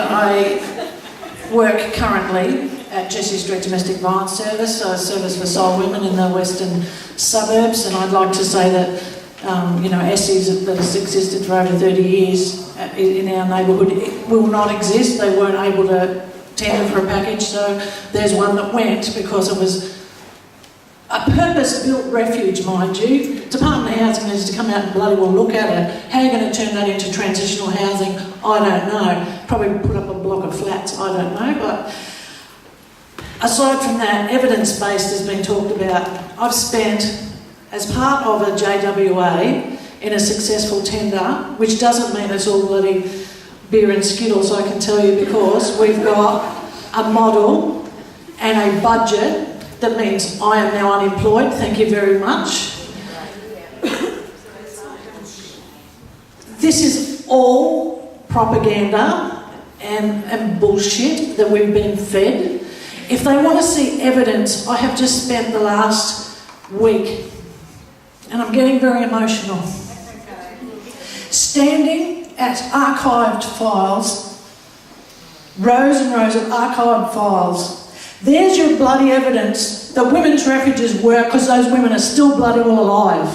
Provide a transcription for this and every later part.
I work currently at Jessie Street Domestic Violence Service, so a service for sole women in the western suburbs, and I'd like to say that SEs that has existed for over 30 years in our neighbourhood will not exist. They weren't able to tender for a package, so there's one that went because it was a purpose-built refuge, mind you. Department of Housing needs to come out and bloody well look at it. How are you going to turn that into transitional housing? I don't know. Probably put up a block of flats, I don't know. But aside from that, evidence-based has been talked about. I've spent, as part of a JWA, in a successful tender, which doesn't mean it's all bloody beer and skittles, I can tell you, because we've got a model and a budget that means I am now unemployed, thank you very much. This is all propaganda and bullshit that we've been fed. If they want to see evidence, I have just spent the last week, and I'm getting very emotional, standing at archived files, rows and rows of archived files. There's your bloody evidence that women's refuges work because those women are still bloody well alive.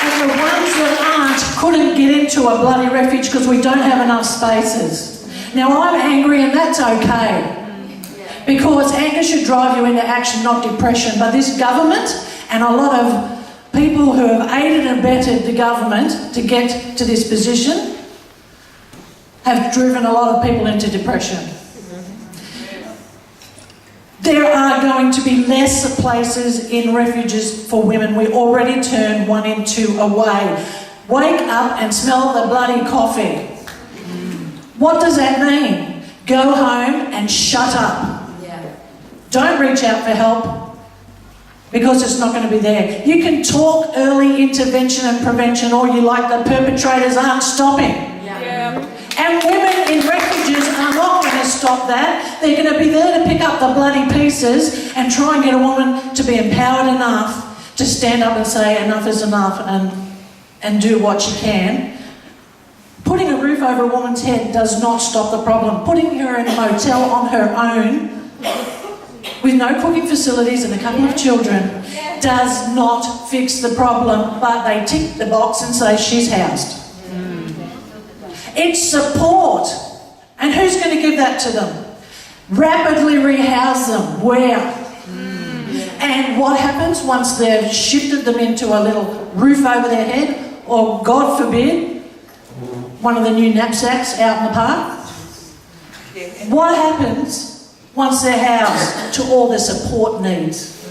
And the ones that aren't couldn't get into a bloody refuge because we don't have enough spaces. Now I'm angry and that's okay. Because anger should drive you into action, not depression. But this government and a lot of people who have aided and abetted the government to get to this position have driven a lot of people into depression. There are going to be less places in refuges for women. We already turned 1 in 2 away. Wake up and smell the bloody coffee. What does that mean? Go home and shut up. Don't reach out for help because it's not going to be there. You can talk early intervention and prevention all you like, the perpetrators aren't stopping. And women in refuges are not going to stop that. They're going to be there to pick up the bloody pieces and try and get a woman to be empowered enough to stand up and say enough is enough and do what she can. Putting a roof over a woman's head does not stop the problem. Putting her in a motel on her own with no cooking facilities and a couple of children does not fix the problem, but they tick the box and say she's housed. It's support. And who's going to give that to them? Rapidly rehouse them. Where? And what happens once they've shifted them into a little roof over their head, or God forbid, one of the new knapsacks out in the park? What happens once they're housed to all their support needs?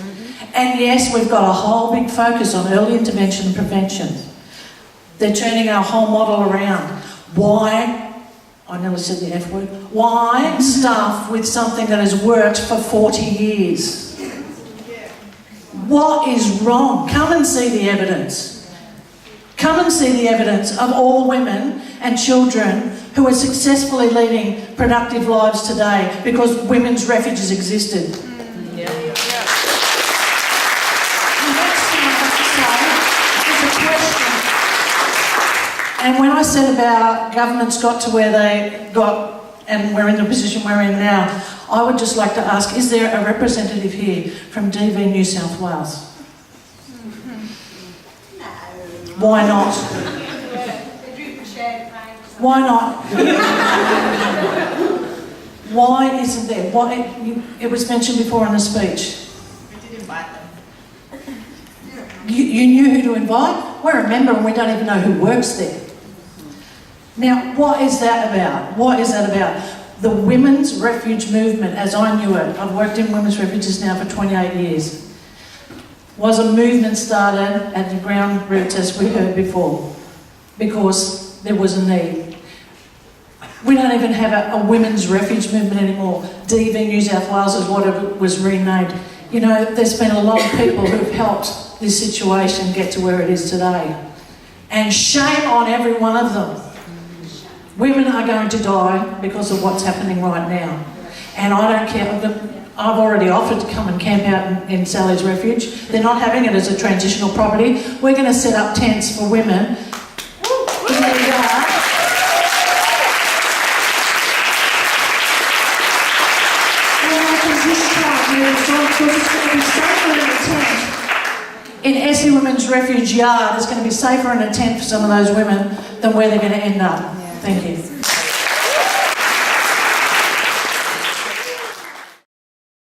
And yes, we've got a whole big focus on early intervention and prevention. They're turning our whole model around. Why, I never said the F word, why stuff with something that has worked for 40 years? What is wrong? Come and see the evidence. Come and see the evidence of all women and children who are successfully leading productive lives today because women's refuges existed. The next thing I have to say is a question. And when I said about governments got to where they got and we're in the position we're in now, I would just like to ask, is there a representative here from DV New South Wales? Why not? Why not? Why isn't there? It was mentioned before in the speech. We did invite them. You knew who to invite? We're a member and we don't even know who works there. Now, what is that about? What is that about? The women's refuge movement, as I knew it, I've worked in women's refuges now for 28 years, was a movement started at the ground roots, as we heard before, because there was a need. We don't even have a women's refuge movement anymore. DV New South Wales is what it was renamed. You know, there's been a lot of people who've helped this situation get to where it is today. And shame on every one of them. Women are going to die because of what's happening right now. And I don't care. I've already offered to come and camp out in Sally's Refuge. They're not having it as a transitional property. We're going to set up tents for women. In their yard. In Essie Women's Refuge yard, it's going to be safer in a tent for some of those women than where they're going to end up. Thank you.